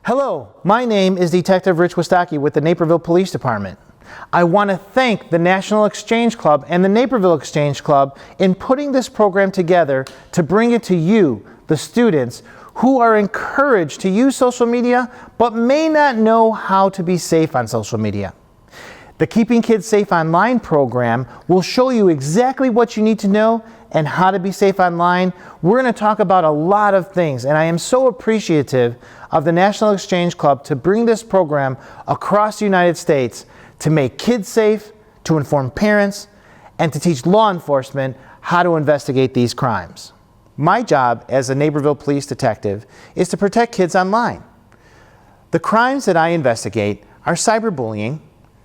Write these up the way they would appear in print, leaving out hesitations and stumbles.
Hello, my name is Detective Rich Wistocki with the Naperville Police Department. I want to thank the National Exchange Club and the Naperville Exchange Club in putting this program together to bring it to you, the students, who are encouraged to use social media but may not know how to be safe on social media. The Keeping Kids Safe Online program will show you exactly what you need to know and how to be safe online. We're going to talk about a lot of things, and I am so appreciative of the National Exchange Club to bring this program across the United States to make kids safe, to inform parents, and to teach law enforcement how to investigate these crimes. My job as a Naperville police detective is to protect kids online. The crimes that I investigate are cyberbullying,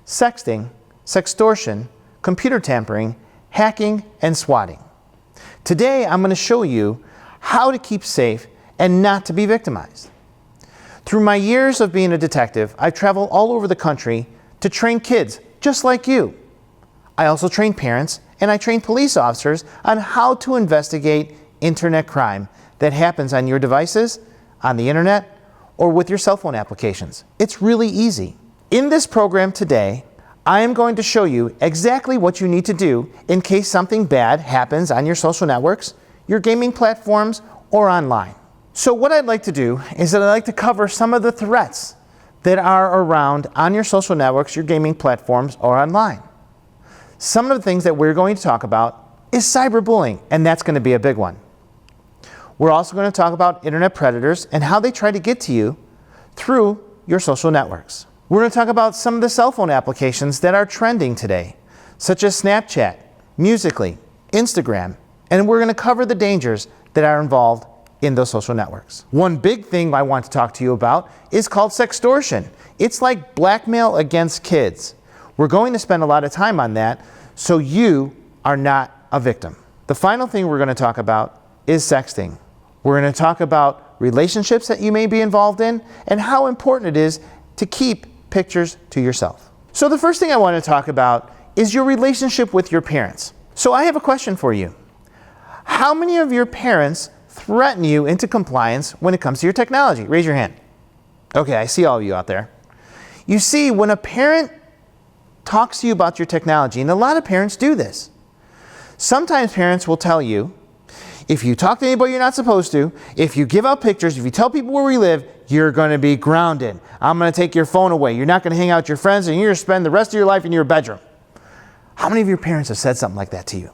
sexting, sextortion, computer tampering, hacking, and swatting. Today, I'm going to show you how to keep safe and not to be victimized. Through my years of being a detective, I've traveled all over the country to train kids just like you. I also train parents and I train police officers on how to investigate internet crime that happens on your devices, on the internet, or with your cell phone applications. It's really easy. In this program today, I am going to show you exactly what you need to do in case something bad happens on your social networks, your gaming platforms, or online. So what I'd like to do is that I'd like to cover some of the threats that are around on your social networks, your gaming platforms, or online. Some of the things that we're going to talk about is cyberbullying, and that's going to be a big one. We're also going to talk about internet predators and how they try to get to you through your social networks. We're going to talk about some of the cell phone applications that are trending today, such as Snapchat, Musical.ly, Instagram, and we're going to cover the dangers that are involved in those social networks. One big thing I want to talk to you about is called sextortion. It's like blackmail against kids. We're going to spend a lot of time on that so you are not a victim. The final thing we're going to talk about is sexting. We're going to talk about relationships that you may be involved in and how important it is to keep pictures to yourself. So the first thing I want to talk about is your relationship with your parents. So I have a question for you. How many of your parents threaten you into compliance when it comes to your technology? Raise your hand. Okay, I see all of you out there. You see, when a parent talks to you about your technology, and a lot of parents do this, sometimes parents will tell you, if you talk to anybody you're not supposed to, if you give out pictures, if you tell people where we live, you're going to be grounded. I'm going to take your phone away. You're not going to hang out with your friends, and you're going to spend the rest of your life in your bedroom. How many of your parents have said something like that to you?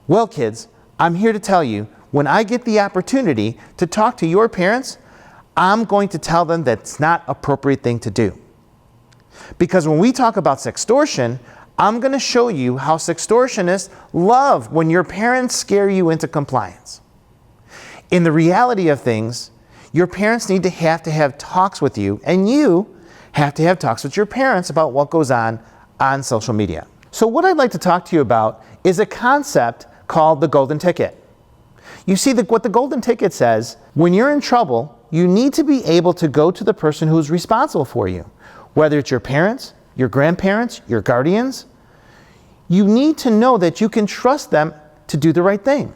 Well, kids, I'm here to tell you, when I get the opportunity to talk to your parents, I'm going to tell them that's not an appropriate thing to do. Because when we talk about sextortion, I'm going to show you how sextortionists love when your parents scare you into compliance. In the reality of things, your parents need to have talks with you, and you have to have talks with your parents about what goes on social media. So what I'd like to talk to you about is a concept called the golden ticket. You see, what the golden ticket says, when you're in trouble, you need to be able to go to the person who's responsible for you. Whether it's your parents, your grandparents, your guardians, you need to know that you can trust them to do the right thing.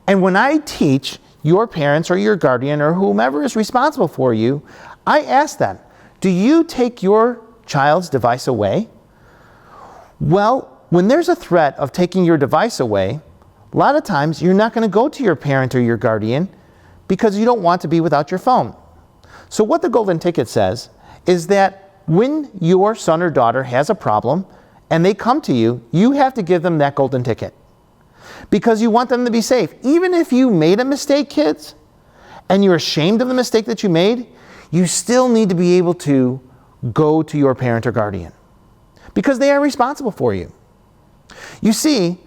And when I teach your parents or your guardian or whomever is responsible for you, I ask them, do you take your child's device away? Well, when there's a threat of taking your device away, a lot of times you're not going to go to your parent or your guardian because you don't want to be without your phone. So what the golden ticket says is that when your son or daughter has a problem and they come to you, you have to give them that golden ticket because you want them to be safe. Even if you made a mistake, kids, and you're ashamed of the mistake that you made, you still need to be able to go to your parent or guardian because they are responsible for you. You see,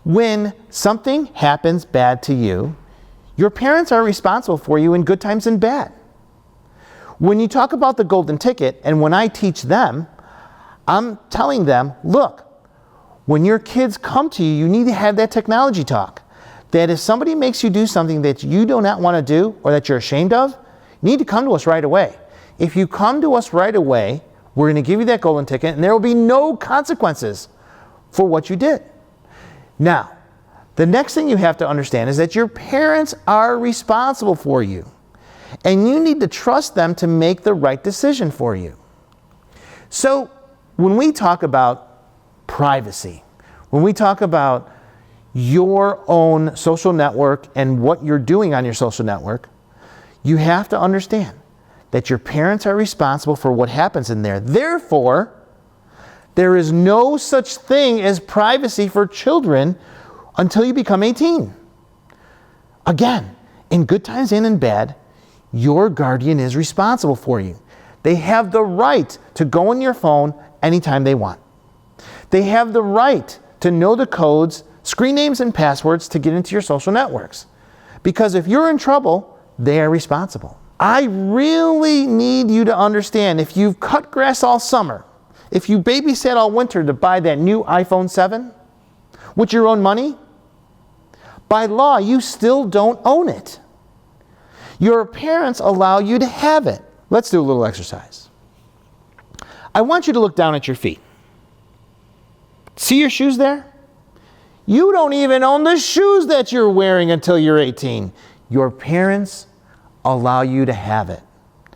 when something happens bad to you, your parents are responsible for you in good times and bad. When you talk about the golden ticket, and when I teach them, I'm telling them, look, when your kids come to you, you need to have that technology talk. That if somebody makes you do something that you do not want to do or that you're ashamed of, you need to come to us right away. If you come to us right away, we're going to give you that golden ticket, and there will be no consequences for what you did. Now, the next thing you have to understand is that your parents are responsible for you. And you need to trust them to make the right decision for you. So when we talk about privacy, when we talk about your own social network and what you're doing on your social network, you have to understand that your parents are responsible for what happens in there. Therefore, there is no such thing as privacy for children until you become 18. Again, in good times and in bad, your guardian is responsible for you. They have the right to go on your phone anytime they want. They have the right to know the codes, screen names, and passwords to get into your social networks. Because if you're in trouble, they are responsible. I really need you to understand, if you've cut grass all summer, if you babysat all winter to buy that new iPhone 7 with your own money, by law, you still don't own it. Your parents allow you to have it. Let's do a little exercise. I want you to look down at your feet. See your shoes there? You don't even own the shoes that you're wearing until you're 18. Your parents allow you to have it.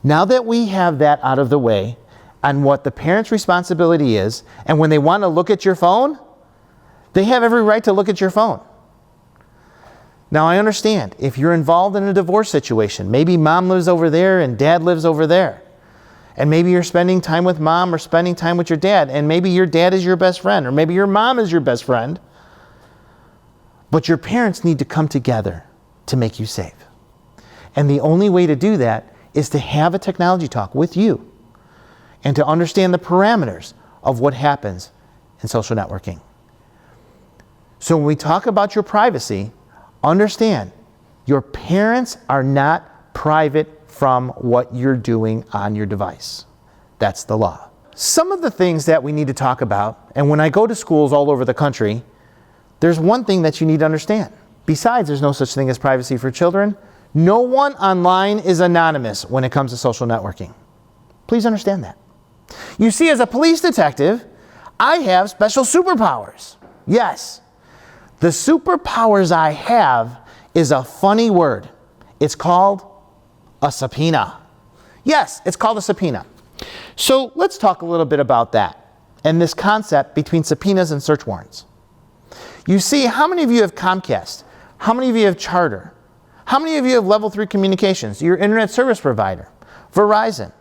Now that we have that out of the way, on what the parent's responsibility is, and when they want to look at your phone, they have every right to look at your phone. Now I understand, if you're involved in a divorce situation, maybe mom lives over there and dad lives over there, and maybe you're spending time with mom or spending time with your dad, and maybe your dad is your best friend, or maybe your mom is your best friend, but your parents need to come together to make you safe. And the only way to do that is to have a technology talk with you and to understand the parameters of what happens in social networking. So when we talk about your privacy, understand your parents are not private from what you're doing on your device. That's the law. Some of the things that we need to talk about, and when I go to schools all over the country, there's one thing that you need to understand. Besides, there's no such thing as privacy for children. No one online is anonymous when it comes to social networking. Please understand that. You see, as a police detective, I have special superpowers. Yes, the superpowers I have is a funny word. It's called a subpoena. Yes, it's called a subpoena. So let's talk a little bit about that and this concept between subpoenas and search warrants. You see, how many of you have Comcast? How many of you have Charter? How many of you have Level 3 Communications, your internet service provider? Verizon,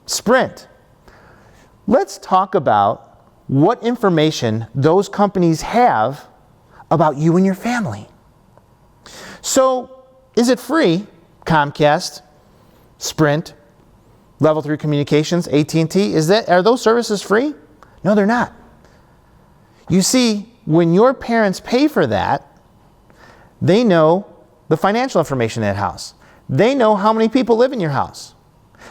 Sprint. Let's talk about what information those companies have about you and your family. So, is it free? Comcast, Sprint, Level 3 Communications, AT&T, are those services free? No, they're not. You see, when your parents pay for that, they know the financial information in that house. They know how many people live in your house.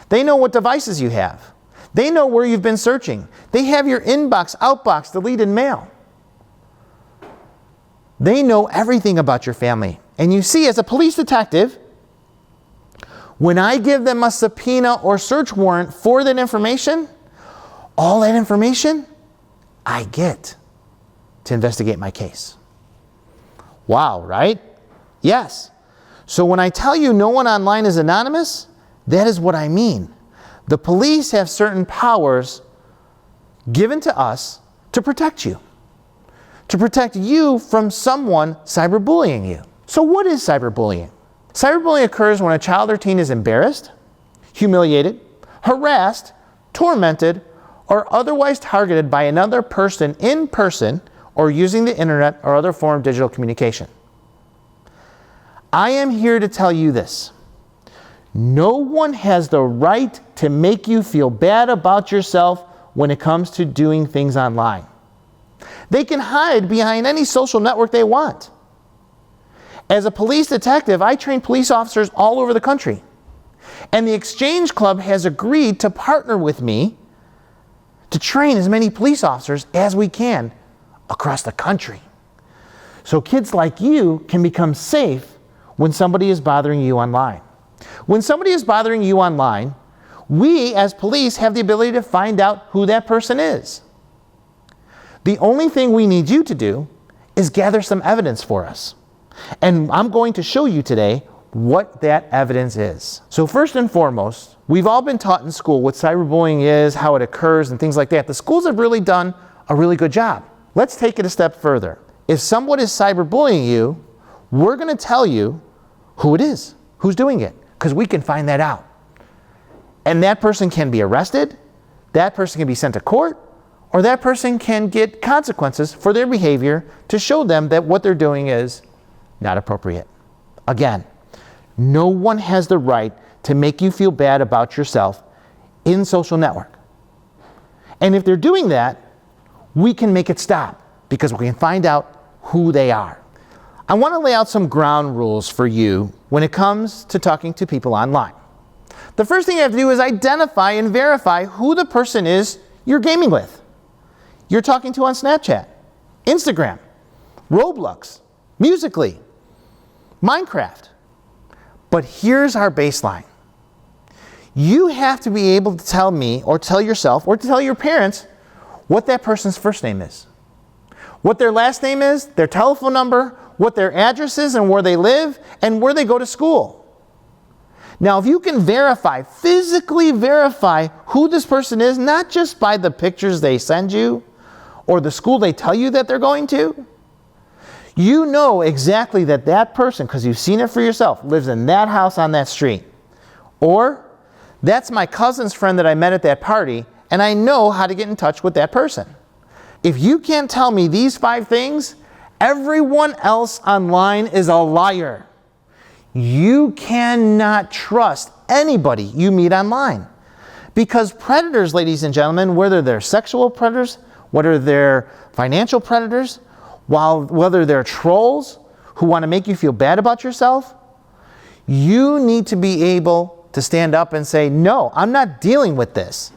They know what devices you have. They know where you've been searching. They have your inbox, outbox, deleted mail. They know everything about your family. And you see, as a police detective, when I give them a subpoena or search warrant for that information, all that information I get to investigate my case. Wow, right? Yes. So when I tell you no one online is anonymous, that is what I mean. The police have certain powers given to us to protect you from someone cyberbullying you. So what is cyberbullying? Cyberbullying occurs when a child or teen is embarrassed, humiliated, harassed, tormented, or otherwise targeted by another person in person or using the internet or other form of digital communication. I am here to tell you this. No one has the right to make you feel bad about yourself when it comes to doing things online. They can hide behind any social network they want. As a police detective, I train police officers all over the country. And the Exchange Club has agreed to partner with me to train as many police officers as we can across the country. So kids like you can become safe when somebody is bothering you online. When somebody is bothering you online, we as police have the ability to find out who that person is. The only thing we need you to do is gather some evidence for us. And I'm going to show you today what that evidence is. So first and foremost, we've all been taught in school what cyberbullying is, how it occurs, and things like that. The schools have really done a really good job. Let's take it a step further. If someone is cyberbullying you, we're going to tell you who it is, who's doing it, because we can find that out. And that person can be arrested, that person can be sent to court, or that person can get consequences for their behavior to show them that what they're doing is not appropriate. Again, no one has the right to make you feel bad about yourself in social network. And if they're doing that, we can make it stop because we can find out who they are. I want to lay out some ground rules for you when it comes to talking to people online. The first thing you have to do is identify and verify who the person is you're gaming with. You're talking to on Snapchat, Instagram, Roblox, Musical.ly, Minecraft. But here's our baseline. You have to be able to tell me or tell yourself or to tell your parents what that person's first name is, what their last name is, their telephone number, what their address is and where they live, and where they go to school. Now, if you can verify, physically verify who this person is, not just by the pictures they send you or the school they tell you that they're going to, you know exactly that that person, because you've seen it for yourself, lives in that house on that street. Or, that's my cousin's friend that I met at that party, and I know how to get in touch with that person. If you can't tell me these 5 things, everyone else online is a liar. You cannot trust anybody you meet online. Because predators, ladies and gentlemen, whether they're sexual predators, whether they're financial predators, whether they're trolls who want to make you feel bad about yourself, you need to be able to stand up and say, no, I'm not dealing with this.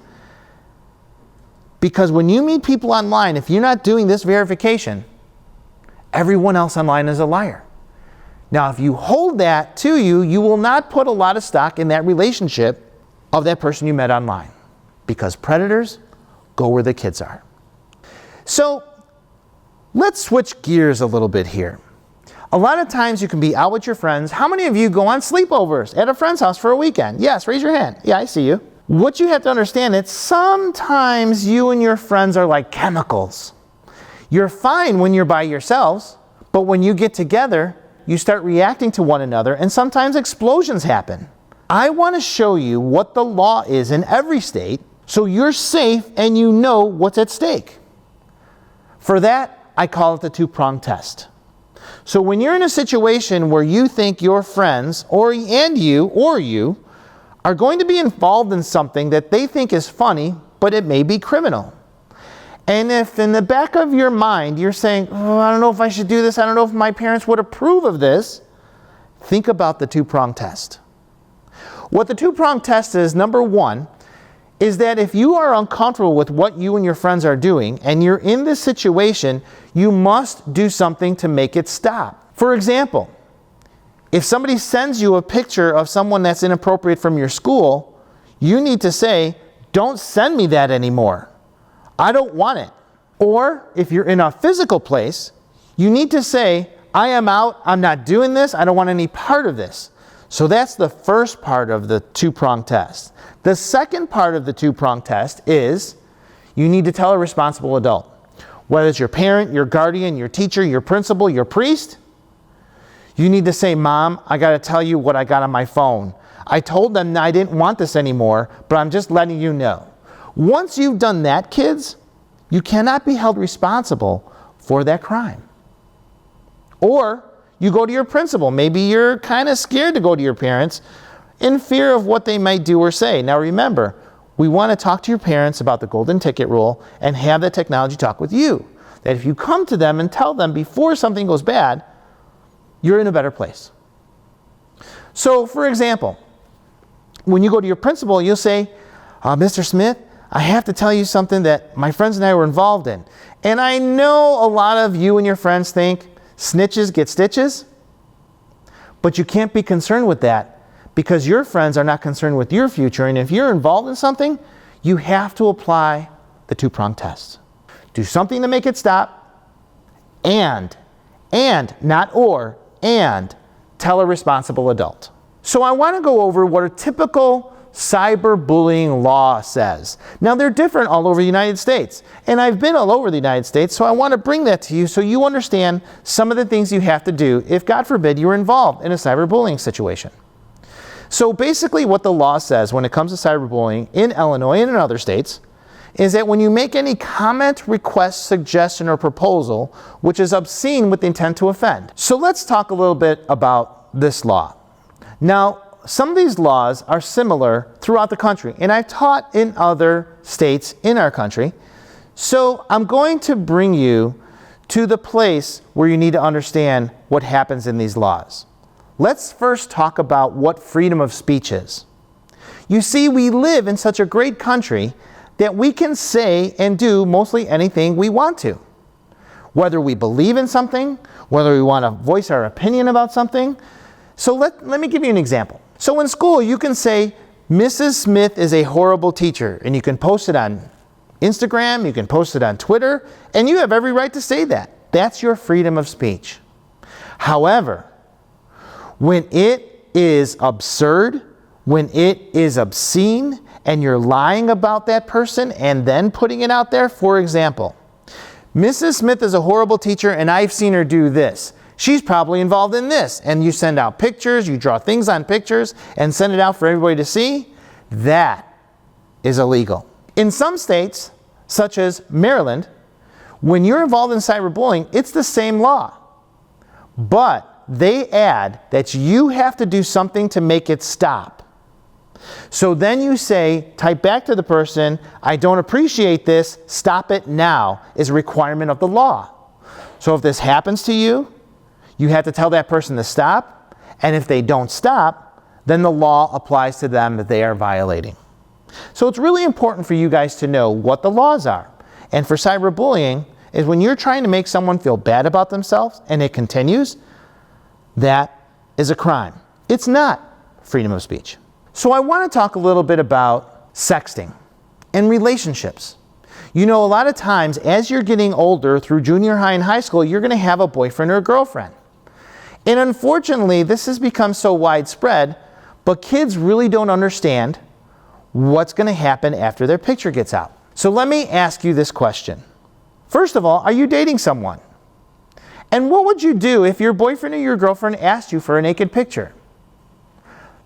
Because when you meet people online, if you're not doing this verification, everyone else online is a liar. Now, if you hold that to you, you will not put a lot of stock in that relationship of that person you met online. Because predators go where the kids are. So, let's switch gears a little bit here. A lot of times you can be out with your friends. How many of you go on sleepovers at a friend's house for a weekend? Yes, raise your hand. Yeah, I see you. What you have to understand is sometimes you and your friends are like chemicals. You're fine when you're by yourselves, but when you get together, you start reacting to one another, and sometimes explosions happen. I want to show you what the law is in every state so you're safe and you know what's at stake. For that, I call it the two-prong test. So when you're in a situation where you think your friends or you are going to be involved in something that they think is funny, but it may be criminal. And if in the back of your mind you're saying, oh, I don't know if I should do this, I don't know if my parents would approve of this, think about the two-prong test. What the two-prong test is, number one, is that if you are uncomfortable with what you and your friends are doing and you're in this situation, you must do something to make it stop. For example, if somebody sends you a picture of someone that's inappropriate from your school, you need to say, don't send me that anymore. I don't want it. Or if you're in a physical place, you need to say, I am out, I'm not doing this, I don't want any part of this. So that's the first part of the two-prong test. The second part of the two-prong test is you need to tell a responsible adult. Whether it's your parent, your guardian, your teacher, your principal, your priest, you need to say, Mom, I got to tell you what I got on my phone. I told them I didn't want this anymore, but I'm just letting you know. Once you've done that, kids, you cannot be held responsible for that crime. Or you go to your principal. Maybe you're kind of scared to go to your parents in fear of what they might do or say. Now remember, we want to talk to your parents about the golden ticket rule and have the technology talk with you. That if you come to them and tell them before something goes bad, you're in a better place. So, for example, when you go to your principal, you'll say, Mr. Smith, I have to tell you something that my friends and I were involved in. And I know a lot of you and your friends think snitches get stitches, but you can't be concerned with that because your friends are not concerned with your future. And if you're involved in something, you have to apply the two-prong test. Do something to make it stop, and not or, and tell a responsible adult. So I want to go over what a typical cyberbullying law says. Now they're different all over the United States, and I've been all over the United States, so I want to bring that to you so you understand some of the things you have to do if, God forbid, you're involved in a cyberbullying situation. So basically what the law says when it comes to cyberbullying in Illinois and in other states is that when you make any comment, request, suggestion, or proposal which is obscene with the intent to offend. So let's talk a little bit about this law. Now, some of these laws are similar throughout the country, and I've taught in other states in our country. So I'm going to bring you to the place where you need to understand what happens in these laws. Let's first talk about what freedom of speech is. You see, we live in such a great country that we can say and do mostly anything we want to. Whether we believe in something, whether we want to voice our opinion about something. So let me give you an example. So in school, you can say, Mrs. Smith is a horrible teacher, and you can post it on Instagram, you can post it on Twitter, and you have every right to say that. That's your freedom of speech. However, when it is absurd, when it is obscene, and you're lying about that person and then putting it out there, for example, Mrs. Smith is a horrible teacher, and I've seen her do this. She's probably involved in this. And you send out pictures, you draw things on pictures and send it out for everybody to see. That is illegal. In some states, such as Maryland, when you're involved in cyberbullying, it's the same law. But they add that you have to do something to make it stop. So then you say, type back to the person, I don't appreciate this, stop it now, is a requirement of the law. So if this happens to you, you have to tell that person to stop, and if they don't stop, then the law applies to them that they are violating. So it's really important for you guys to know what the laws are. And for cyberbullying, is when you're trying to make someone feel bad about themselves and it continues, that is a crime. It's not freedom of speech. So I want to talk a little bit about sexting and relationships. You know, a lot of times as you're getting older through junior high and high school, you're going to have a boyfriend or a girlfriend. And unfortunately, this has become so widespread, but kids really don't understand what's going to happen after their picture gets out. So let me ask you this question. First of all, are you dating someone? And what would you do if your boyfriend or your girlfriend asked you for a naked picture?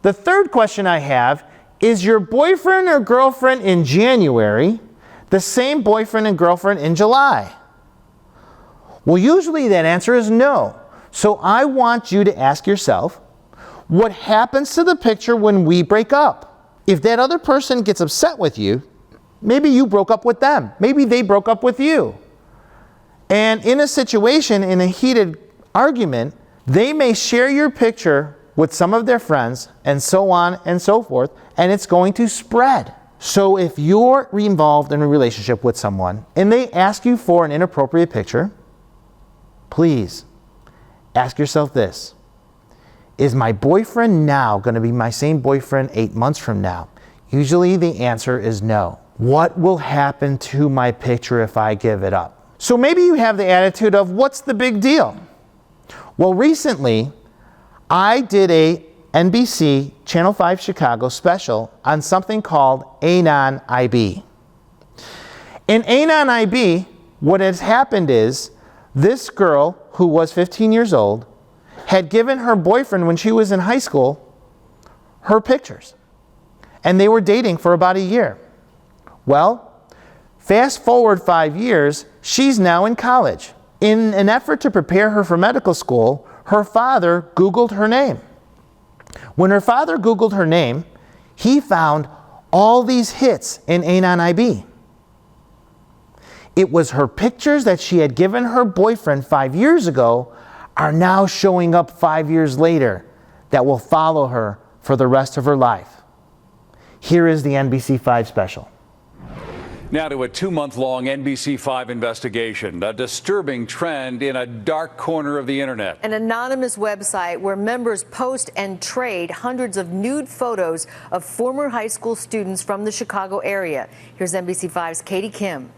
The third question I have, is your boyfriend or girlfriend in January the same boyfriend and girlfriend in July? Well, usually that answer is no. So I want you to ask yourself, what happens to the picture when we break up? If that other person gets upset with you, maybe you broke up with them. Maybe they broke up with you. And in a situation, in a heated argument, they may share your picture with some of their friends and so on and so forth, and it's going to spread. So if you're involved in a relationship with someone and they ask you for an inappropriate picture, please ask yourself this. Is my boyfriend now going to be my same boyfriend 8 months from now? Usually the answer is no. What will happen to my picture if I give it up? So maybe you have the attitude of, what's the big deal? Well, recently, I did a NBC Channel 5 Chicago special on something called Anon IB. In Anon IB, what has happened is this girl who was 15 years old had given her boyfriend when she was in high school her pictures. And they were dating for about a year. Well, fast forward 5 years, she's now in college. In an effort to prepare her for medical school, her father Googled her name. When her father Googled her name, he found all these hits in Anon IB. It was her pictures that she had given her boyfriend 5 years ago are now showing up 5 years later that will follow her for the rest of her life. Here is the NBC5 special. Now to a 2-month-long NBC5 investigation, a disturbing trend in a dark corner of the internet. An anonymous website where members post and trade hundreds of nude photos of former high school students from the Chicago area. Here's NBC5's Katie Kim.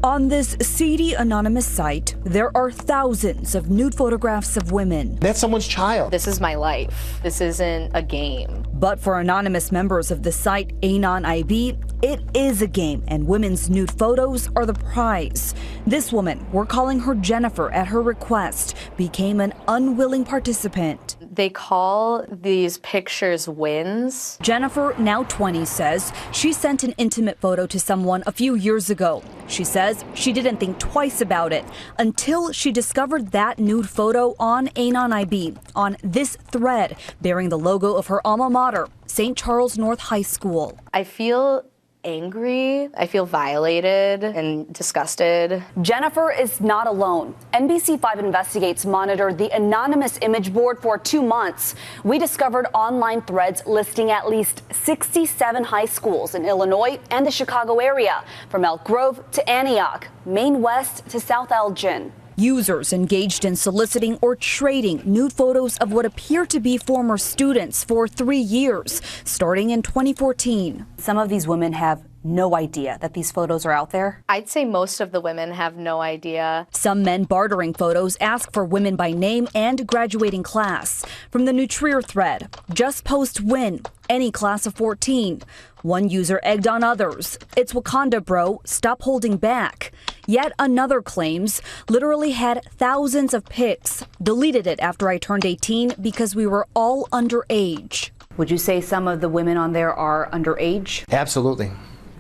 On this seedy anonymous site, there are thousands of nude photographs of women. That's someone's child. This is my life. This isn't a game. But for anonymous members of the site Anon IB, it is a game, and women's nude photos are the prize. This woman, we're calling her Jennifer at her request, became an unwilling participant. They call these pictures wins. Jennifer, now 20, says she sent an intimate photo to someone a few years ago. She says she didn't think twice about it until she discovered that nude photo on Anon IB, on this thread bearing the logo of her alma mater, St. Charles North High School. I feel angry. I feel violated and disgusted. Jennifer is not alone. NBC5 Investigates monitored the anonymous image board for 2 months. We discovered online threads listing at least 67 high schools in Illinois and the Chicago area, from Elk Grove to Antioch, Maine West to South Elgin. Users engaged in soliciting or trading nude photos of what appear to be former students for 3 years, starting in 2014. Some of these women have no idea that these photos are out there. I'd say most of the women have no idea. Some men bartering photos ask for women by name and graduating class. From the Nutrier thread, just post win, any class of 14. One user egged on others. It's Wakanda, bro. Stop holding back. Yet another claims literally had thousands of pics. Deleted it after I turned 18 because we were all underage. Would you say some of the women on there are underage? Absolutely.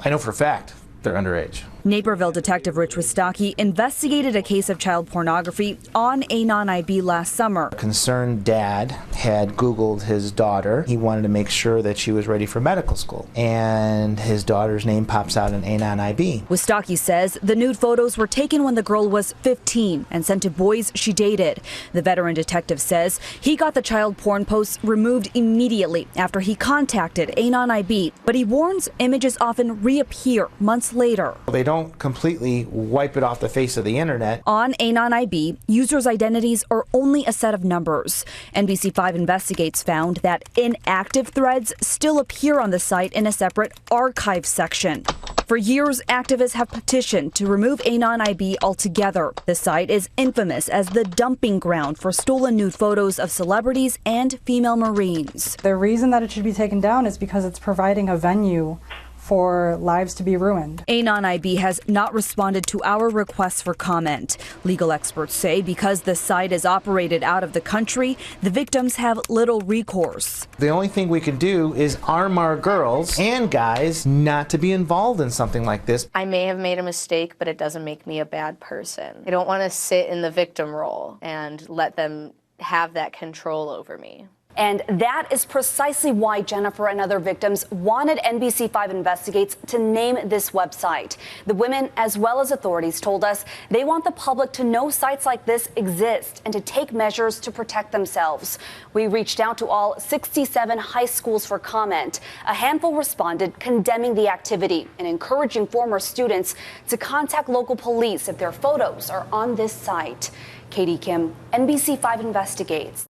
I know for a fact they're underage. Naperville Detective Rich Wistocki investigated a case of child pornography on Anon IB last summer. A concerned dad had Googled his daughter. He wanted to make sure that she was ready for medical school. And his daughter's name pops out in Anon IB. Wistocki says the nude photos were taken when the girl was 15 and sent to boys she dated. The veteran detective says he got the child porn posts removed immediately after he contacted Anon IB, but he warns images often reappear months later. They don't completely wipe it off the face of the internet. On Anon IB, users' identities are only a set of numbers. NBC5 Investigates found that inactive threads still appear on the site in a separate archive section. For years, activists have petitioned to remove Anon IB altogether. The site is infamous as the dumping ground for stolen nude photos of celebrities and female Marines. The reason that it should be taken down is because it's providing a venue for lives to be ruined. Anon IB has not responded to our requests for comment. Legal experts say because the site is operated out of the country, the victims have little recourse. The only thing we can do is arm our girls and guys not to be involved in something like this. I may have made a mistake, but it doesn't make me a bad person. I don't want to sit in the victim role and let them have that control over me. And that is precisely why Jennifer and other victims wanted NBC5 Investigates to name this website. The women, as well as authorities, told us they want the public to know sites like this exist and to take measures to protect themselves. We reached out to all 67 high schools for comment. A handful responded, condemning the activity and encouraging former students to contact local police if their photos are on this site. Katie Kim, NBC5 Investigates.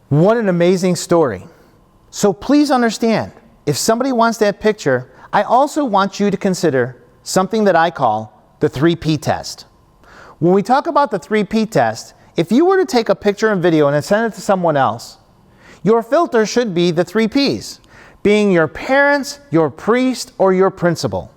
What an amazing story. So please understand, if somebody wants that picture, I also want you to consider something that I call the 3P test. When we talk about the 3P test, if you were to take a picture and video and then send it to someone else, your filter should be the 3Ps, being your parents, your priest, or your principal.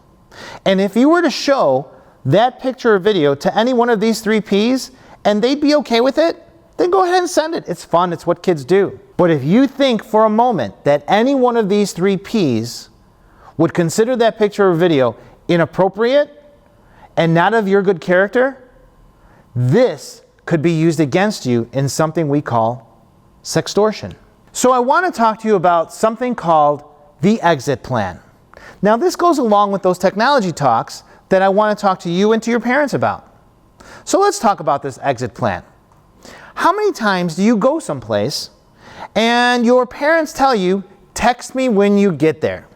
And if you were to show that picture or video to any one of these 3Ps and they'd be okay with it, then go ahead and send it. It's fun. It's what kids do. But if you think for a moment that any one of these 3Ps would consider that picture or video inappropriate and not of your good character, this could be used against you in something we call sextortion. So I want to talk to you about something called the exit plan. Now this goes along with those technology talks that I want to talk to you and to your parents about. So let's talk about this exit plan. How many times do you go someplace and your parents tell you, text me when you get there?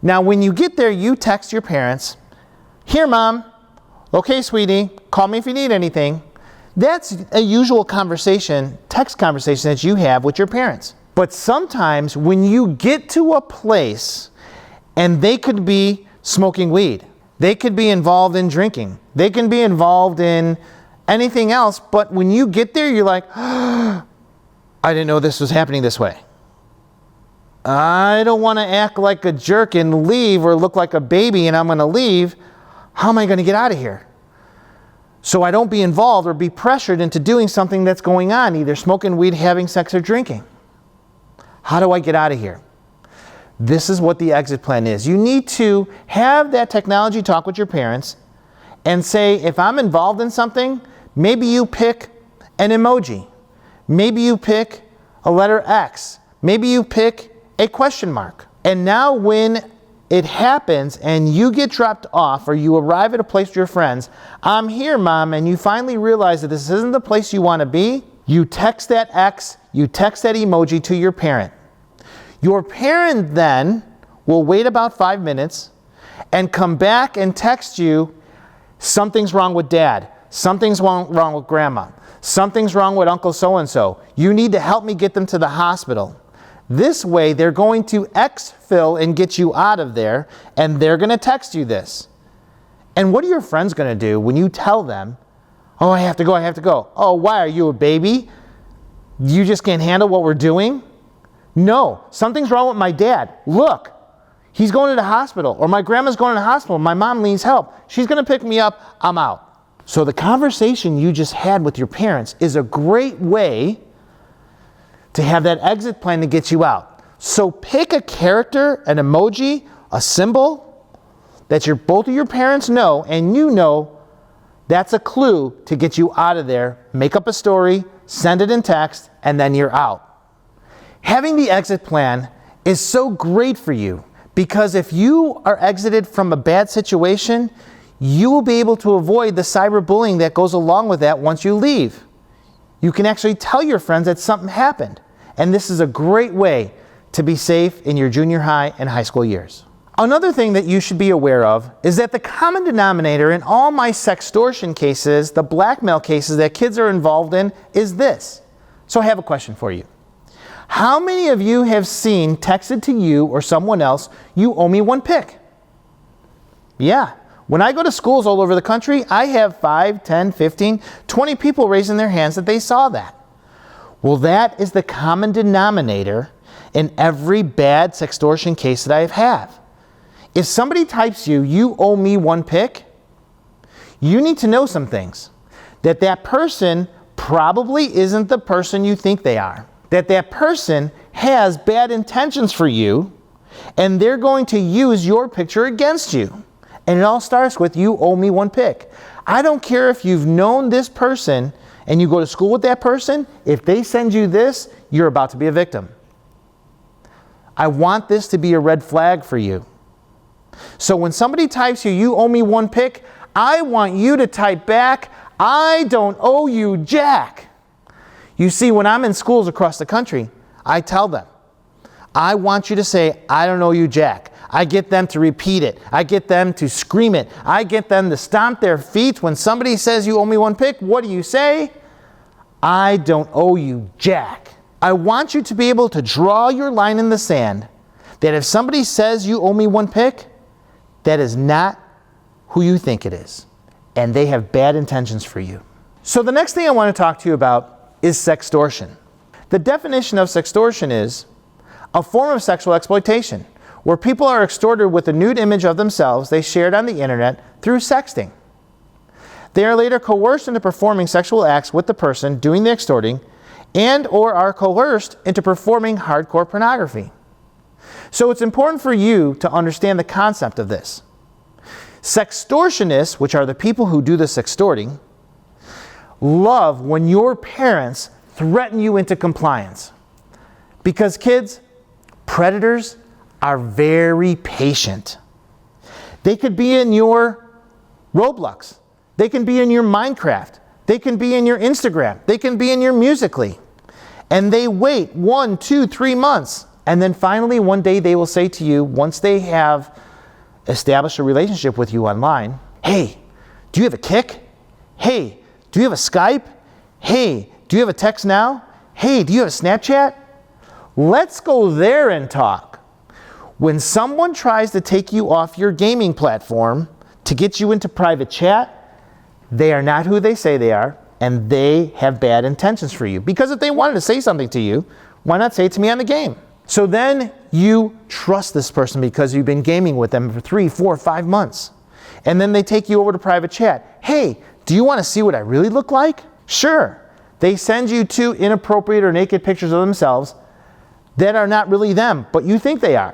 Now, when you get there, you text your parents, here, mom, okay, sweetie, call me if you need anything. That's a usual conversation, text conversation that you have with your parents. But sometimes when you get to a place and they could be smoking weed, They could be involved in drinking. They can be involved in anything else, but when you get there, you're like, oh, I didn't know this was happening this way. I don't want to act like a jerk and leave or look like a baby and I'm going to leave. How am I going to get out of here? So I don't be involved or be pressured into doing something that's going on, either smoking weed, having sex, or drinking. How do I get out of here? This is what the exit plan is. You need to have that technology talk with your parents and say, if I'm involved in something, maybe you pick an emoji. Maybe you pick a letter X. Maybe you pick a question mark. And now when it happens and you get dropped off or you arrive at a place with your friends, I'm here, Mom, and you finally realize that this isn't the place you want to be, you text that X, you text that emoji to your parent. Your parent then will wait about 5 minutes and come back and text you, something's wrong with Dad, something's wrong with Grandma, something's wrong with Uncle so-and-so. You need to help me get them to the hospital. This way, they're going to exfil and get you out of there, and they're going to text you this. And what are your friends going to do when you tell them, oh, I have to go. Oh, why? Are you a baby? You just can't handle what we're doing? No, something's wrong with my dad. Look, he's going to the hospital, or my grandma's going to the hospital. My mom needs help. She's going to pick me up. I'm out. So the conversation you just had with your parents is a great way to have that exit plan to get you out. So pick a character, an emoji, a symbol that both of your parents know, and you know that's a clue to get you out of there. Make up a story, send it in text, and then you're out. Having the exit plan is so great for you because if you are exited from a bad situation, you will be able to avoid the cyberbullying that goes along with that once you leave. You can actually tell your friends that something happened. And this is a great way to be safe in your junior high and high school years. Another thing that you should be aware of is that the common denominator in all my sextortion cases, the blackmail cases that kids are involved in, is this. So I have a question for you. How many of you have seen texted to you or someone else, you owe me one pic? Yeah. When I go to schools all over the country, I have 5, 10, 15, 20 people raising their hands that they saw that. Well, that is the common denominator in every bad sextortion case that I have. If somebody types you owe me one pic, you need to know some things. That person probably isn't the person you think they are. That person has bad intentions for you, and they're going to use your picture against you. And it all starts with, you owe me one pic. I don't care if you've known this person and you go to school with that person, if they send you this, you're about to be a victim. I want this to be a red flag for you. So when somebody types you owe me one pic, I want you to type back, I don't owe you jack. You see, when I'm in schools across the country, I tell them, I want you to say, I don't owe you jack. I get them to repeat it. I get them to scream it. I get them to stomp their feet. When somebody says you owe me one pic, what do you say? I don't owe you jack. I want you to be able to draw your line in the sand that if somebody says you owe me one pic, that is not who you think it is. And they have bad intentions for you. So the next thing I want to talk to you about is sextortion. The definition of sextortion is a form of sexual exploitation where people are extorted with a nude image of themselves they shared on the internet through sexting. They are later coerced into performing sexual acts with the person doing the extorting and or are coerced into performing hardcore pornography. So it's important for you to understand the concept of this. Sextortionists, which are the people who do the sextorting, love when your parents threaten you into compliance. Because kids, predators are very patient. They could be in your Roblox. They can be in your Minecraft. They can be in your Instagram. They can be in your Musical.ly. And they wait 1, 2, 3 months. And then finally one day they will say to you, once they have established a relationship with you online, hey, do you have a Kik? Hey, do you have a Skype? Hey, do you have a Text Now? Hey, do you have a Snapchat? Let's go there and talk. When someone tries to take you off your gaming platform to get you into private chat. They are not who they say they are, and they have bad intentions for you. Because if they wanted to say something to you, why not say it to me on the game? So then you trust this person because you've been gaming with them for 3, 4, 5 months. And then they take you over to private chat. Hey, do you want to see what I really look like? Sure. They send you 2 inappropriate or naked pictures of themselves that are not really them, but you think they are.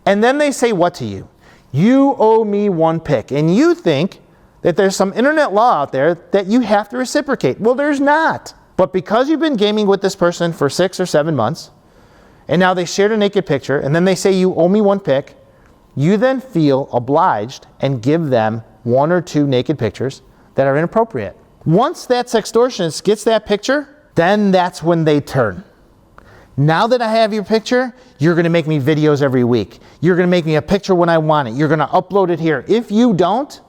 And then they say what to you? You owe me 1 pic. And you think that there's some internet law out there that you have to reciprocate. Well, there's not. But because you've been gaming with this person for 6 or 7 months, and now they shared a naked picture, and then they say you owe me 1 pic, you then feel obliged and give them 1 or 2 naked pictures that are inappropriate. Once that sextortionist gets that picture, then that's when they turn. Now that I have your picture, you're gonna make me videos every week. You're gonna make me a picture when I want it. You're gonna upload it here. If you don't,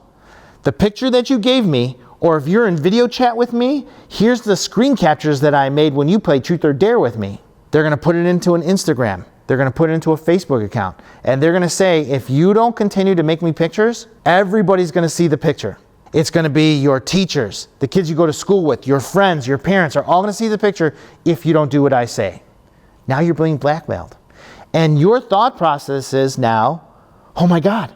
the picture that you gave me, or if you're in video chat with me, here's the screen captures that I made when you played Truth or Dare with me. They're gonna put it into an Instagram. They're gonna put it into a Facebook account. And they're gonna say, if you don't continue to make me pictures, everybody's gonna see the picture. It's gonna be your teachers, the kids you go to school with, your friends, your parents are all gonna see the picture if you don't do what I say. Now you're being blackmailed. And your thought process is now, oh my God,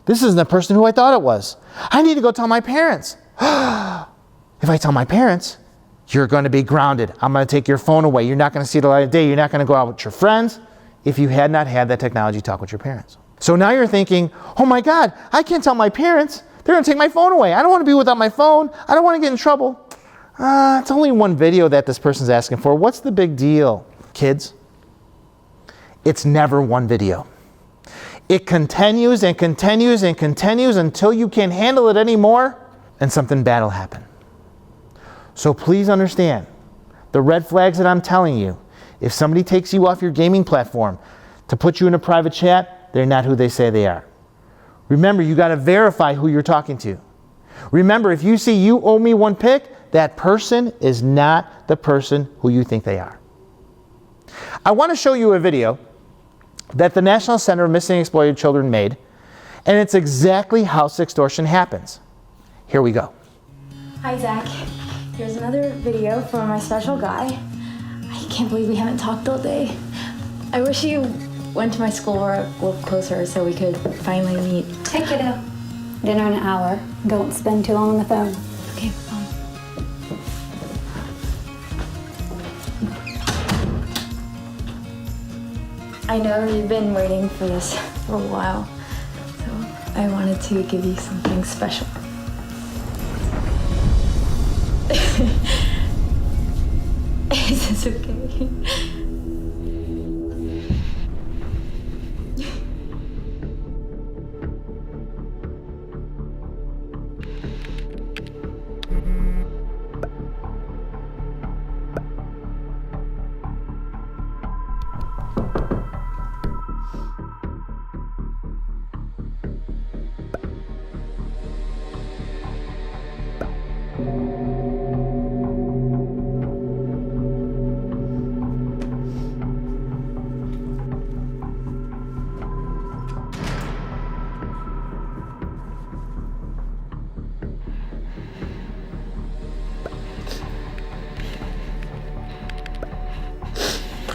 this isn't the person who I thought it was. I need to go tell my parents. If I tell my parents, you're gonna be grounded. I'm gonna take your phone away. You're not gonna see the light of day. You're not gonna go out with your friends if you had not had that technology talk with your parents. So now you're thinking, oh my God, I can't tell my parents. They're gonna take my phone away. I don't wanna be without my phone. I don't wanna get in trouble. It's only 1 video that this person's asking for. What's the big deal? Kids, it's never 1 video. It continues and continues and continues until you can't handle it anymore and something bad will happen. So please understand the red flags that I'm telling you. If somebody takes you off your gaming platform to put you in a private chat, they're not who they say they are. Remember, you got to verify who you're talking to. Remember, if you see you owe me 1 pic, that person is not the person who you think they are. I want to show you a video that the National Center of Missing and Exploited Children made, and it's exactly how sextortion happens. Here we go. Hi, Zach. Here's another video from my special guy. I can't believe we haven't talked all day. I wish you went to my school or a little closer so we could finally meet. Hey, kiddo. Dinner in an hour. Don't spend too long on the phone. Okay, I know you've been waiting for this for a while, so I wanted to give you something special. Is this okay?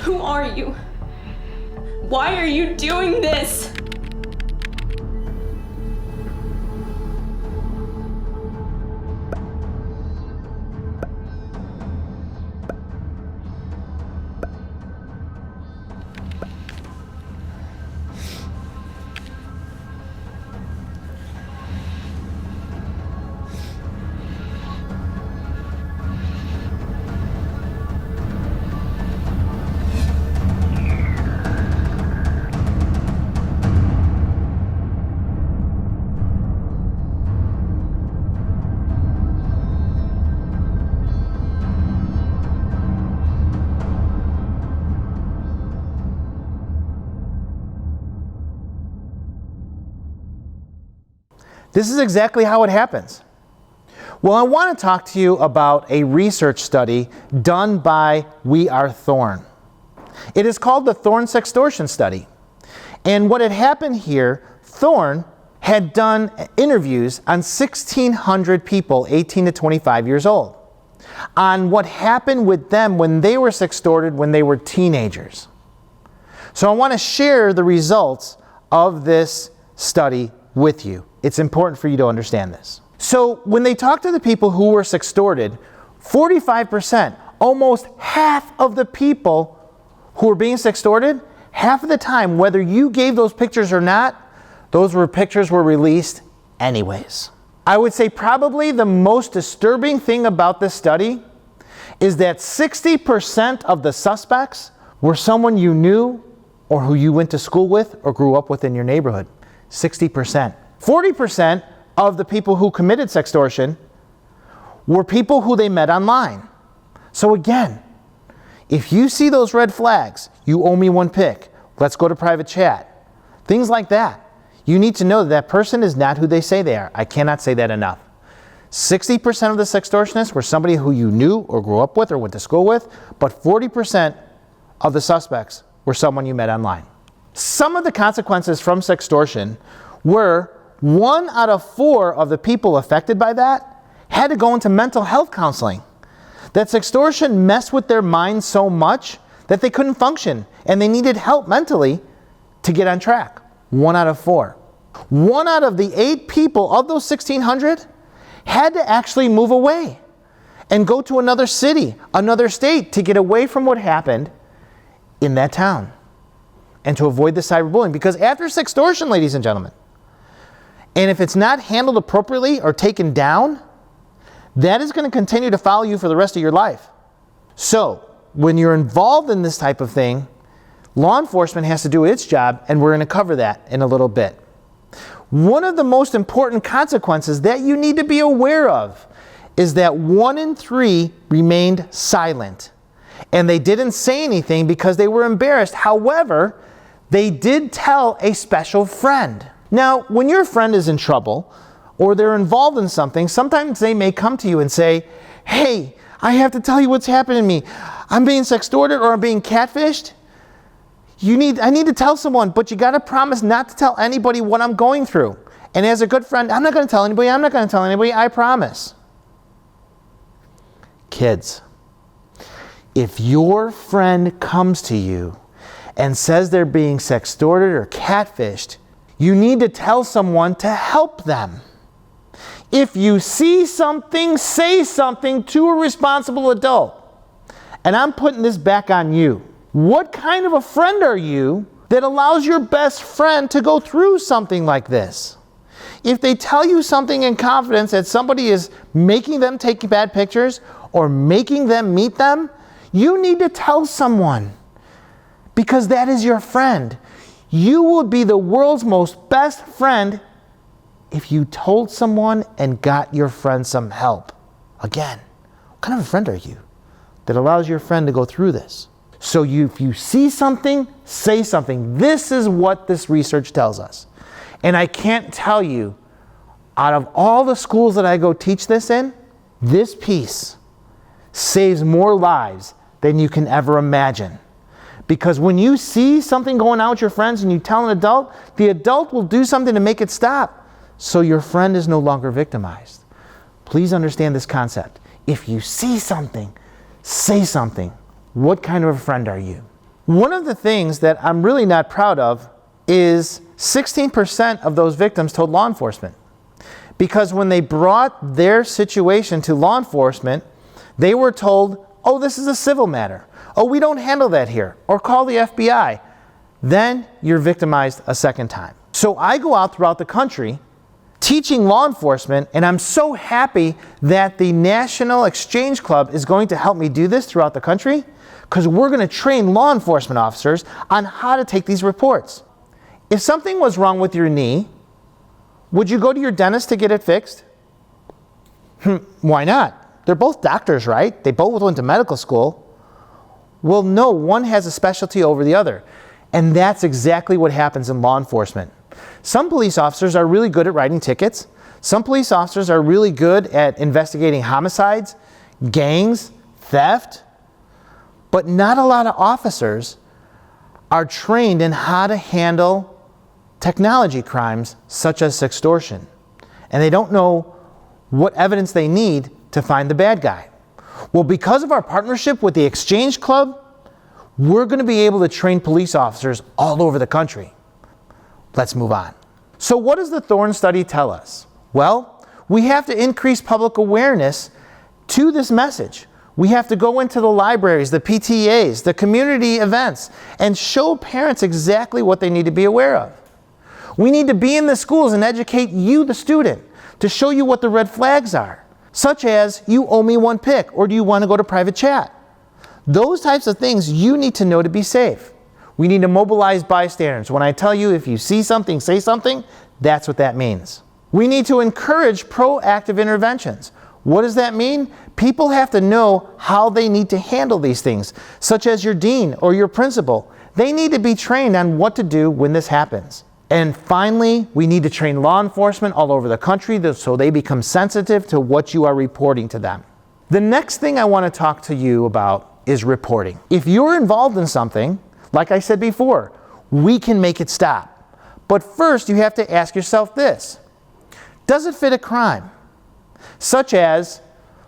Who are you? Why are you doing this? This is exactly how it happens. Well, I want to talk to you about a research study done by We Are Thorn. It is called the Thorn Sextortion Study. And what had happened here, Thorn had done interviews on 1,600 people 18 to 25 years old on what happened with them when they were sextorted when they were teenagers. So I want to share the results of this study with you. It's important for you to understand this. So when they talked to the people who were sextorted, 45%, almost half of the people who were being sextorted, half of the time, whether you gave those pictures or not, those pictures were released anyways. I would say probably the most disturbing thing about this study is that 60% of the suspects were someone you knew or who you went to school with or grew up with in your neighborhood. 60%. 40% of the people who committed sextortion were people who they met online. So again, if you see those red flags, you owe me one pic, let's go to private chat, things like that, you need to know that that person is not who they say they are. I cannot say that enough. 60% of the sextortionists were somebody who you knew or grew up with or went to school with, but 40% of the suspects were someone you met online. Some of the consequences from sextortion were 1 out of 4 of the people affected by that had to go into mental health counseling. That sextortion messed with their minds so much that they couldn't function and they needed help mentally to get on track. 1 out of 4. 1 out of the 8 people of those 1,600 had to actually move away and go to another city, another state to get away from what happened in that town and to avoid the cyberbullying. Because after sextortion, ladies and gentlemen, and if it's not handled appropriately or taken down, that is going to continue to follow you for the rest of your life. So when you're involved in this type of thing, law enforcement has to do its job, and we're going to cover that in a little bit. One of the most important consequences that you need to be aware of is that 1 in 3 remained silent. And they didn't say anything because they were embarrassed. However, they did tell a special friend. Now, when your friend is in trouble or they're involved in something, sometimes they may come to you and say, hey, I have to tell you what's happening to me. I'm being sextorted or I'm being catfished. I need to tell someone, but you got to promise not to tell anybody what I'm going through. And as a good friend, I'm not going to tell anybody, I promise. Kids, if your friend comes to you and says they're being sextorted or catfished, you need to tell someone to help them. If you see something, say something to a responsible adult. And I'm putting this back on you. What kind of a friend are you that allows your best friend to go through something like this? If they tell you something in confidence that somebody is making them take bad pictures or making them meet them, you need to tell someone because that is your friend. You will be the world's most best friend if you told someone and got your friend some help. Again, what kind of a friend are you that allows your friend to go through this? So if you see something, say something. This is what this research tells us. And I can't tell you, out of all the schools that I go teach this in, this piece saves more lives than you can ever imagine. Because when you see something going on with your friends and you tell an adult, the adult will do something to make it stop. So your friend is no longer victimized. Please understand this concept. If you see something, say something. What kind of a friend are you? One of the things that I'm really not proud of is 16% of those victims told law enforcement. Because when they brought their situation to law enforcement, they were told, oh, this is a civil matter. Oh, we don't handle that here. Or call the FBI. Then you're victimized a second time. So I go out throughout the country teaching law enforcement, and I'm so happy that the National Exchange Club is going to help me do this throughout the country, because we're going to train law enforcement officers on how to take these reports. If something was wrong with your knee, would you go to your dentist to get it fixed? Why not? They're both doctors, right? They both went to medical school. Well, no, one has a specialty over the other. And that's exactly what happens in law enforcement. Some police officers are really good at writing tickets. Some police officers are really good at investigating homicides, gangs, theft. But not a lot of officers are trained in how to handle technology crimes such as sextortion, and they don't know what evidence they need to find the bad guy. Well, because of our partnership with the Exchange Club, we're going to be able to train police officers all over the country. Let's move on. So what does the Thorn study tell us? Well, we have to increase public awareness to this message. We have to go into the libraries, the PTAs, the community events, and show parents exactly what they need to be aware of. We need to be in the schools and educate you, the student, to show you what the red flags are, such as, you owe me one pic, or do you want to go to private chat? Those types of things you need to know to be safe. We need to mobilize bystanders. When I tell you if you see something, say something, that's what that means. We need to encourage proactive interventions. What does that mean? People have to know how they need to handle these things, such as your dean or your principal. They need to be trained on what to do when this happens. And finally, we need to train law enforcement all over the country so they become sensitive to what you are reporting to them. The next thing I want to talk to you about is reporting. If you're involved in something, like I said before, we can make it stop. But first, you have to ask yourself this: does it fit a crime? Such as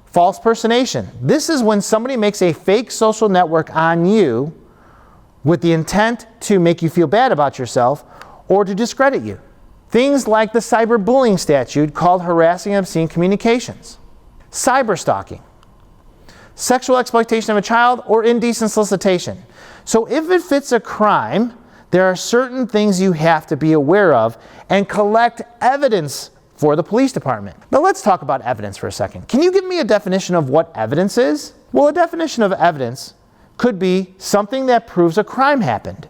false personation. This is when somebody makes a fake social network on you with the intent to make you feel bad about yourself or to discredit you. Things like the cyberbullying statute called harassing and obscene communications, cyberstalking, sexual exploitation of a child, or indecent solicitation. So if it fits a crime, there are certain things you have to be aware of and collect evidence for the police department. Now let's talk about evidence for a second. Can you give me a definition of what evidence is? Well, a definition of evidence could be something that proves a crime happened.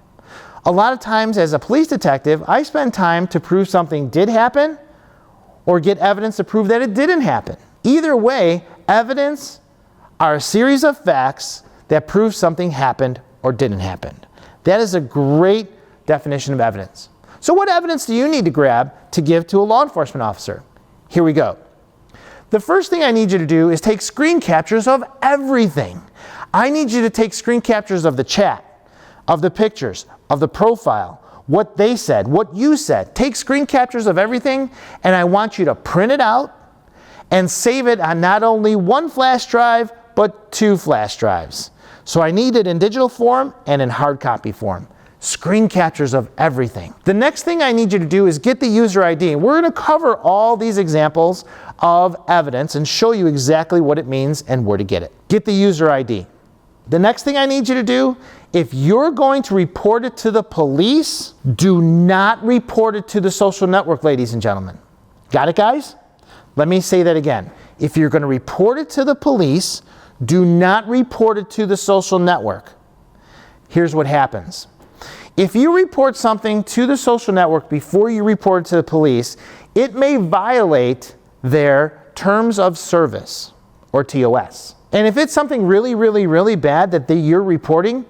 A lot of times as a police detective, I spend time to prove something did happen or get evidence to prove that it didn't happen. Either way, evidence are a series of facts that prove something happened or didn't happen. That is a great definition of evidence. So what evidence do you need to grab to give to a law enforcement officer? Here we go. The first thing I need you to do is take screen captures of everything. I need you to take screen captures of the chat, of the pictures, of the profile, what they said, what you said. Take screen captures of everything, and I want you to print it out and save it on not only one flash drive, but 2 flash drives. So I need it in digital form and in hard copy form. Screen captures of everything. The next thing I need you to do is get the user ID. We're going to cover all these examples of evidence and show you exactly what it means and where to get it. Get the user ID. The next thing I need you to do, if you're going to report it to the police, do not report it to the social network, ladies and gentlemen. Got it, guys? Let me say that again. If you're going to report it to the police, do not report it to the social network. Here's what happens. If you report something to the social network before you report it to the police, it may violate their terms of service, or TOS. And if it's something really, really, really bad that you're reporting,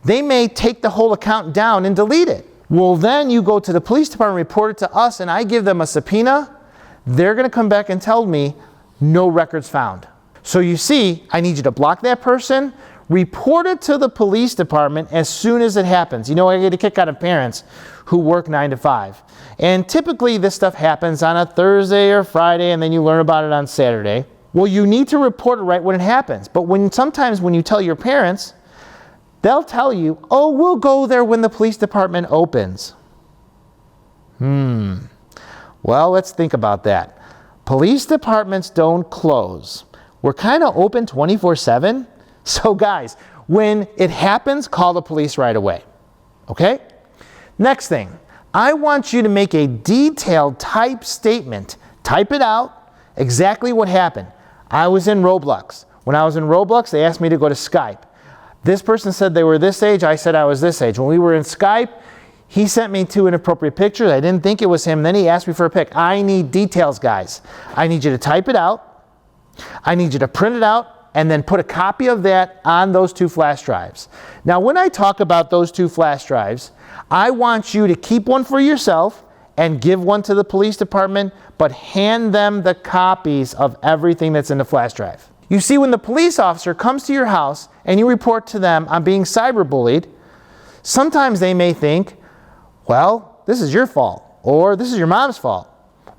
they may take the whole account down and delete it. Well, then you go to the police department, report it to us, and I give them a subpoena. They're going to come back and tell me no records found. So you see, I need you to block that person, report it to the police department as soon as it happens. You know, I get a kick out of parents who work 9 to 5. And typically this stuff happens on a Thursday or Friday, and then you learn about it on Saturday. Well, you need to report it right when it happens. But sometimes when you tell your parents, they'll tell you, oh, we'll go there when the police department opens. Well, let's think about that. Police departments don't close. We're kind of open 24/7. So guys, when it happens, call the police right away. Okay? Next thing, I want you to make a detailed type statement. Type it out, exactly what happened. I was in Roblox. When I was in Roblox, they asked me to go to Skype. This person said they were this age, I said I was this age. When we were in Skype, he sent me 2 inappropriate pictures. I didn't think it was him. Then he asked me for a pic. I need details, guys. I need you to type it out. I need you to print it out and then put a copy of that on those 2 flash drives. Now, when I talk about those 2 flash drives, I want you to keep one for yourself and give one to the police department, but hand them the copies of everything that's in the flash drive. You see, when the police officer comes to your house and you report to them on being cyberbullied, sometimes they may think, well, this is your fault, or this is your mom's fault.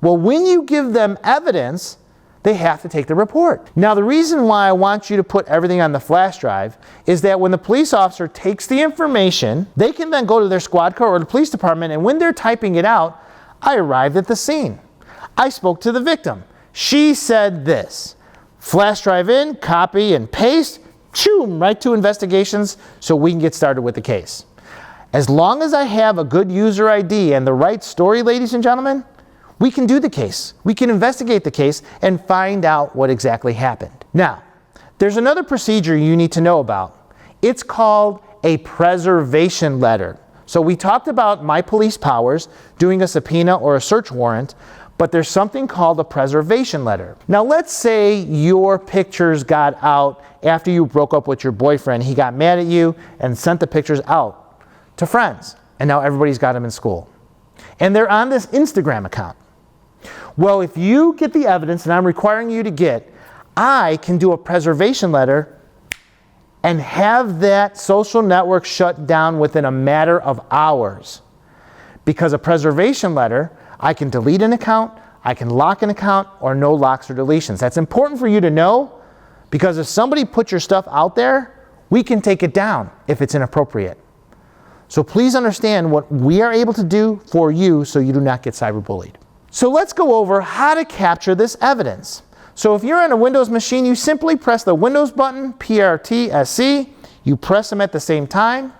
Well, when you give them evidence, they have to take the report. Now, the reason why I want you to put everything on the flash drive is that when the police officer takes the information, they can then go to their squad car or the police department, and when they're typing it out, I arrived at the scene. I spoke to the victim. She said this. Flash drive in, copy and paste, choom, right to investigations so we can get started with the case. As long as I have a good user ID and the right story, ladies and gentlemen, we can do the case. We can investigate the case and find out what exactly happened. Now, there's another procedure you need to know about. It's called a preservation letter. So we talked about my police powers, doing a subpoena or a search warrant, but there's something called a preservation letter. Now let's say your pictures got out after you broke up with your boyfriend. He got mad at you and sent the pictures out to friends, and now everybody's got them in school. And they're on this Instagram account. Well, if you get the evidence that I'm requiring you to get, I can do a preservation letter and have that social network shut down within a matter of hours. Because a preservation letter, I can delete an account, I can lock an account, or no locks or deletions. That's important for you to know, because if somebody puts your stuff out there, we can take it down if it's inappropriate. So please understand what we are able to do for you so you do not get cyberbullied. So let's go over how to capture this evidence. So if you're on a Windows machine, you simply press the Windows button, PRT-SC, you press them at the same time.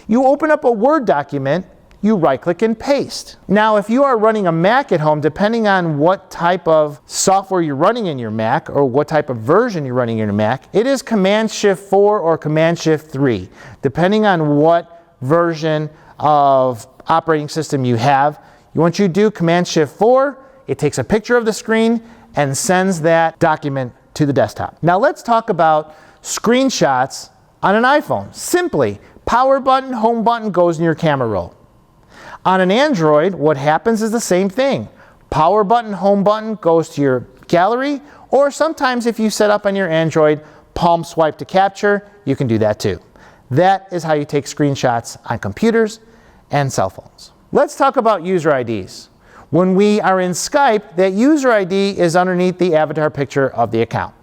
You open up a Word document, you right-click and paste. Now, if you are running a Mac at home, depending on what type of software you're running in your Mac or what type of version you're running in your Mac, it is Command-Shift-4 or Command-Shift-3, depending on what version of operating system you have. Once you do Command-Shift-4, it takes a picture of the screen and sends that document to the desktop. Now let's talk about screenshots on an iPhone. Simply, power button, home button goes in your camera roll. On an Android, what happens is the same thing. Power button, home button goes to your gallery, or sometimes if you set up on your Android, palm swipe to capture, you can do that too. That is how you take screenshots on computers and cell phones. Let's talk about user IDs. When we are in Skype, that user ID is underneath the avatar picture of the account.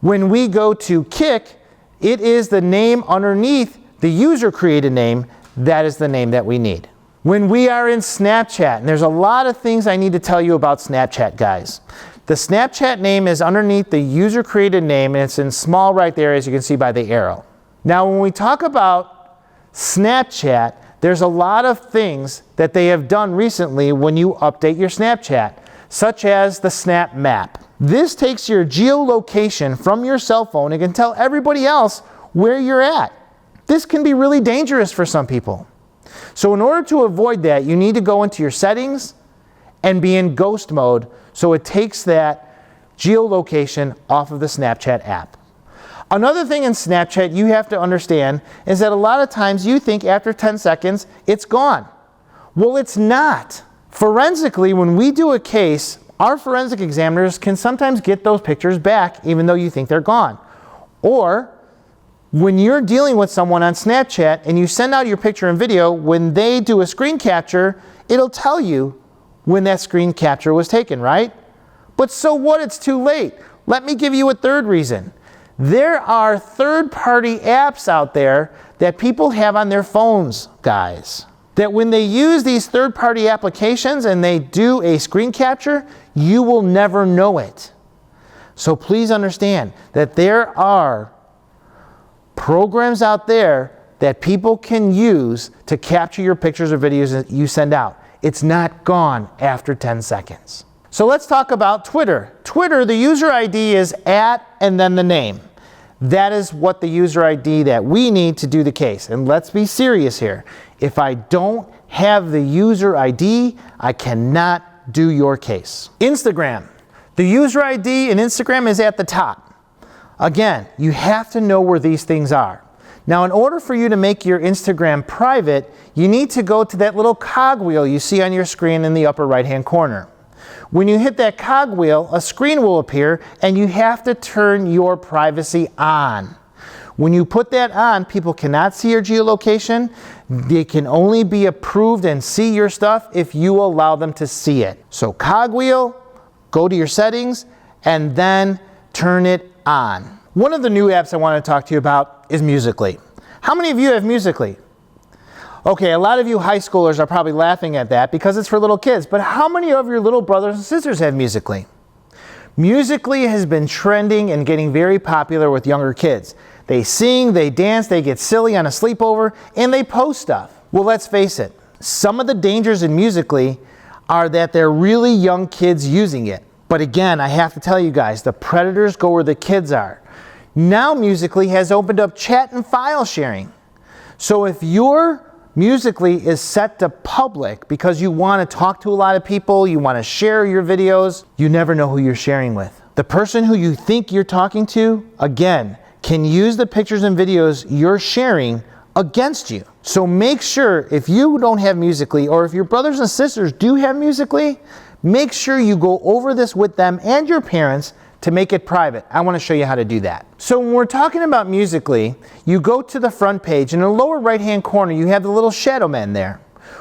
When we go to Kik, it is the name underneath the user created name. That is the name that we need. When we are in Snapchat, and there's a lot of things I need to tell you about Snapchat, guys. The Snapchat name is underneath the user created name, and it's in small right there, as you can see by the arrow. Now, when we talk about Snapchat, there's a lot of things that they have done recently when you update your Snapchat, such as the Snap Map. This takes your geolocation from your cell phone and can tell everybody else where you're at. This can be really dangerous for some people. So in order to avoid that, you need to go into your settings and be in ghost mode so it takes that geolocation off of the Snapchat app. Another thing in Snapchat you have to understand is that a lot of times you think after 10 seconds it's gone. Well, it's not. Forensically, when we do a case, our forensic examiners can sometimes get those pictures back even though you think they're gone. Or when you're dealing with someone on Snapchat and you send out your picture and video, when they do a screen capture, it'll tell you when that screen capture was taken, right? But so what? It's too late. Let me give you a third reason. There are third-party apps out there that people have on their phones, guys, that when they use these third-party applications and they do a screen capture, you will never know it. So please understand that there are programs out there that people can use to capture your pictures or videos that you send out. It's not gone after 10 seconds. So let's talk about Twitter. Twitter, the user ID is @ and then the name. That is what the user ID that we need to do the case. And let's be serious here. If I don't have the user ID, I cannot do your case. Instagram. The user ID in Instagram is at the top. Again, you have to know where these things are. Now, in order for you to make your Instagram private, you need to go to that little cogwheel you see on your screen in the upper right-hand corner. When you hit that cogwheel, a screen will appear and you have to turn your privacy on. When you put that on, people cannot see your geolocation. They can only be approved and see your stuff if you allow them to see it. So cogwheel, go to your settings, and then turn it on. One of the new apps I want to talk to you about is Musical.ly. How many of you have Musical.ly? Okay, a lot of you high schoolers are probably laughing at that because it's for little kids, but how many of your little brothers and sisters have Musical.ly? Musical.ly has been trending and getting very popular with younger kids. They sing, they dance, they get silly on a sleepover, and they post stuff. Well, let's face it, some of the dangers in Musical.ly are that they're really young kids using it. But again, I have to tell you guys, the predators go where the kids are. Now Musical.ly has opened up chat and file sharing. So if your Musical.ly is set to public because you want to talk to a lot of people, you want to share your videos, you never know who you're sharing with. The person who you think you're talking to, again, can use the pictures and videos you're sharing against you. So make sure if you don't have Musical.ly, or if your brothers and sisters do have Musical.ly, make sure you go over this with them and your parents to make it private. I want to show you how to do that. So when we're talking about Musical.ly, you go to the front page. In the lower right hand corner, you have the little shadow man there.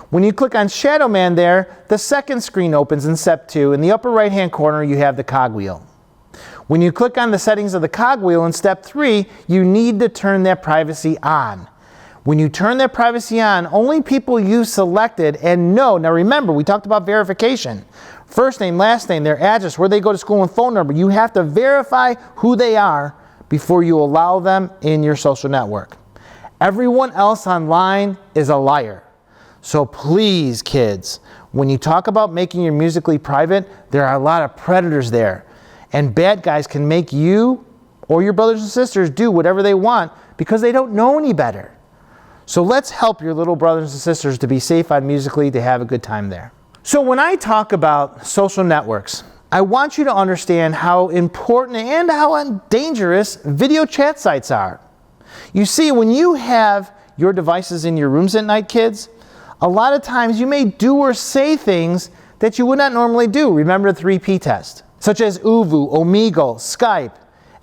When you click on shadow man there, the second screen opens in step 2. In the upper right hand corner, you have the cogwheel. When you click on the settings of the cogwheel in step 3, you need to turn that privacy on. When you turn that privacy on, only people you selected and know. Now remember, we talked about verification. First name, last name, their address, where they go to school, and phone number. You have to verify who they are before you allow them in your social network. Everyone else online is a liar. So please, kids, when you talk about making your Musical.ly private, there are a lot of predators there. And bad guys can make you or your brothers and sisters do whatever they want because they don't know any better. So let's help your little brothers and sisters to be safe on Musical.ly, to have a good time there. So when I talk about social networks, I want you to understand how important and how dangerous video chat sites are. You see, when you have your devices in your rooms at night, kids, a lot of times you may do or say things that you would not normally do. Remember the 3P test, such as Uvu, Omegle, Skype,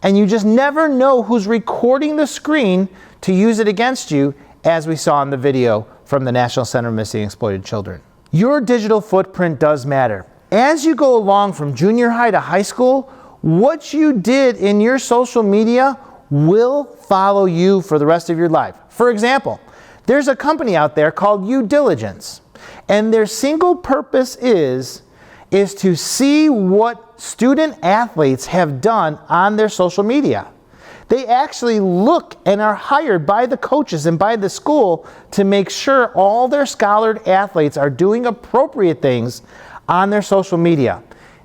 and you just never know who's recording the screen to use it against you, as we saw in the video from the National Center of Missing and Exploited Children. Your digital footprint does matter. As you go along from junior high to high school, what you did in your social media will follow you for the rest of your life. For example, there's a company out there called Due Diligence, and their single purpose is to see what student athletes have done on their social media. They actually look and are hired by the coaches and by the school to make sure all their scholared athletes are doing appropriate things on their social media.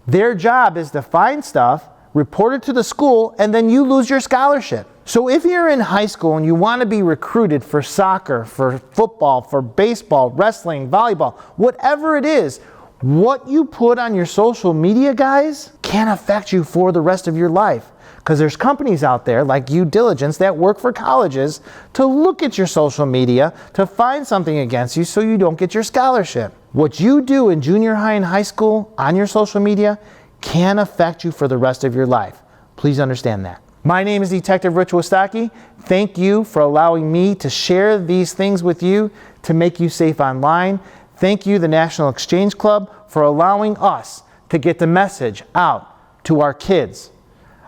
Their job is to find stuff, report it to the school, and then you lose your scholarship. So if you're in high school and you want to be recruited for soccer, for football, for baseball, wrestling, volleyball, whatever it is, what you put on your social media, guys, can affect you for the rest of your life. Because there's companies out there like Due Diligence that work for colleges to look at your social media to find something against you so you don't get your scholarship. What you do in junior high and high school on your social media can affect you for the rest of your life. Please understand that. My name is Detective Rich Wistocki. Thank you for allowing me to share these things with you to make you safe online. Thank you, the National Exchange Club, for allowing us to get the message out to our kids,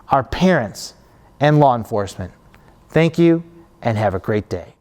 our parents, and law enforcement. Thank you, and have a great day.